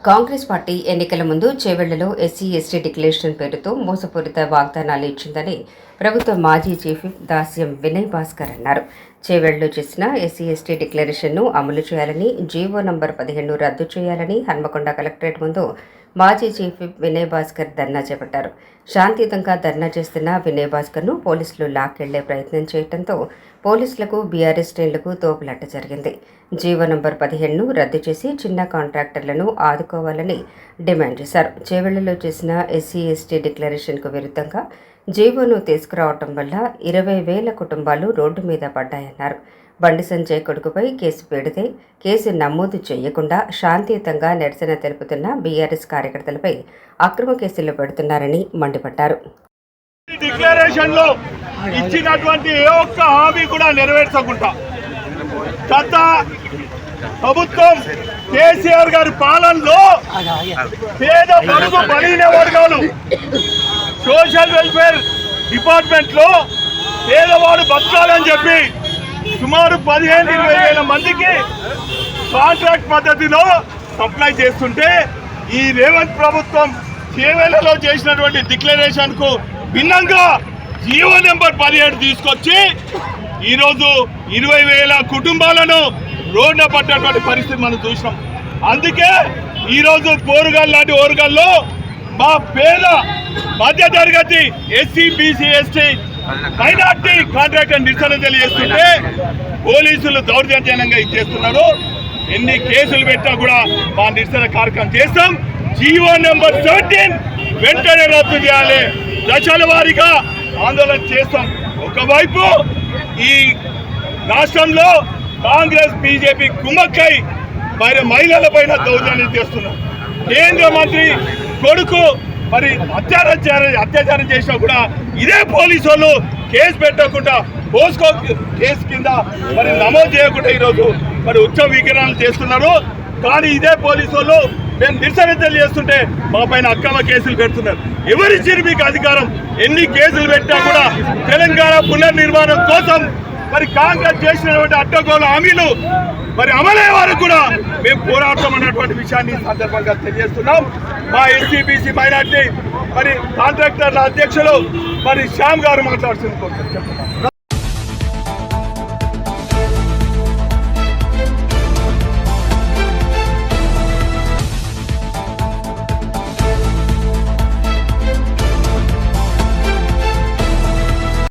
Congress party ఎన్నికల ముందు చేవెళ్లలో SC ST declaration పేరుతో మోసపూరిత వాగ్దానాలు ఇచ్చిందని ప్రభుత్వ మాజీ చీఫ్ విప్ దాస్యం వినయ్ భాస్కర్ అన్నారు. చేవెళ్లలో చేసిన ఎస్సీ ఎస్టీ డిక్లరేషన్ను అమలు చేయాలని, జీవో నంబర్ 15 రద్దు చేయాలని హన్మకొండ కలెక్టరేట్ ముందు మాజీ చీఫ్ విప్ వినయ్ భాస్కర్ ధర్నా చేపట్టారు. శాంతియుతంగా ధర్నా చేస్తున్న వినయ్ భాస్కర్ను పోలీసులు లాక్కెళ్లే ప్రయత్నం చేయడంతో పోలీసులకు బీఆర్ఎస్ శ్రేణులకు తోపులాట జరిగింది. జీవో నంబర్ 15ను రద్దు చేసి చిన్న కాంట్రాక్టర్లను ఆదుకోవాలని డిమాండ్ చేశారు. చేవెళ్లలో చేసిన ఎస్సీ ఎస్టీ డిక్లరేషన్కు విరుద్ధంగా జీవోను తీసుకురావడం వల్ల 20,000 కుటుంబాలు రోడ్డు మీద పడ్డాయన్నారు. బండి సంజయ్ కొడుకుపై కేసు పెడితే కేసు నమోదు చేయకుండా శాంతియుతంగా నిరసన తెలుపుతున్న బీఆర్ఎస్ కార్యకర్తలపై అక్రమ కేసులు పెడుతున్నారని మండిపడ్డారు. డిక్లరేషన్లో ఇచ్చినటువంటి ఏ ఒక్క హామీ కూడా నెరవేర్చకుండా గత ప్రభుత్వం కేసీఆర్ గారి పాలనలో పేద బడుగు బలహీన వర్గాలు సోషల్ వెల్ఫేర్ డిపార్ట్మెంట్ లో పేదవాడు బతకాలని చెప్పి సుమారు 15-20 మందికి కాంట్రాక్ట్ పద్ధతిలో సప్లై చేస్తుంటే ఈ రేవంత్ ప్రభుత్వం చేవెళ్లలో చేసినటువంటి డిక్లరేషన్ కు భిన్నంగా జీవో నెంబర్ 17 తీసుకొచ్చి ఈరోజు 20,000 కుటుంబాలను రోడ్న పట్టినటువంటి పరిస్థితి మనం చూసినాం. అందుకే ఈరోజు పోరుగల్ లాంటి ఓరుగల్లో మా పేద మధ్య తరగతి SC BC ST minority contractor నిరసన తెలియజేస్తుంటే పోలీసులు దౌర్జన్యంగా ఇచ్చేస్తున్నారు. ఎన్ని కేసులు పెట్టా కూడా మా నిరసన కార్యక్రమం చేస్తాం. జీవో నెంబర్ 17 వెంటనే రద్దు చేయాలి. దశల వారీగా ఆందోళన చేస్తాం. ఒకవైపు ఈ రాష్ట్రంలో కాంగ్రెస్ బీజేపీ కుమ్మక్కై మరి మహిళల పైన దౌర్జన్యం చేస్తున్నారు. కేంద్ర మంత్రి కొడుకు మరి అత్యాచారం చేసినా కూడా ఇదే పోలీసు వాళ్ళు కేసు పెట్టకుండా పోస్కో కేసు కింద మరి నమోదు చేయకుండా ఈరోజు మరి ఉచ్చ విగ్రహాలు చేస్తున్నారు. కానీ ఇదే పోలీసు వాళ్ళు మేము నిరసన తెలియజేస్తుంటే మా పైన అక్రమ కేసులు పెడుతున్నారు. ఎవరిచ్చారు మీకు అధికారం? ఎన్ని కేసులు పెట్టినా కూడా తెలంగాణ పునర్నిర్మాణం కోసం మరి కాంగ్రెస్ చేసినటువంటి అడ్డగోలు హామీలు మరి అమలయ్యే వరకు కూడా మేము పోరాడతాం అన్నటువంటి విషయాన్ని సందర్భంగా తెలియజేస్తున్నాం. మా ఎస్సీ బీసీ మైనార్టీ మరి కాంట్రాక్టర్ల అధ్యక్షులు మరి శ్యామ్ గారు మాట్లాడుతున్నారు.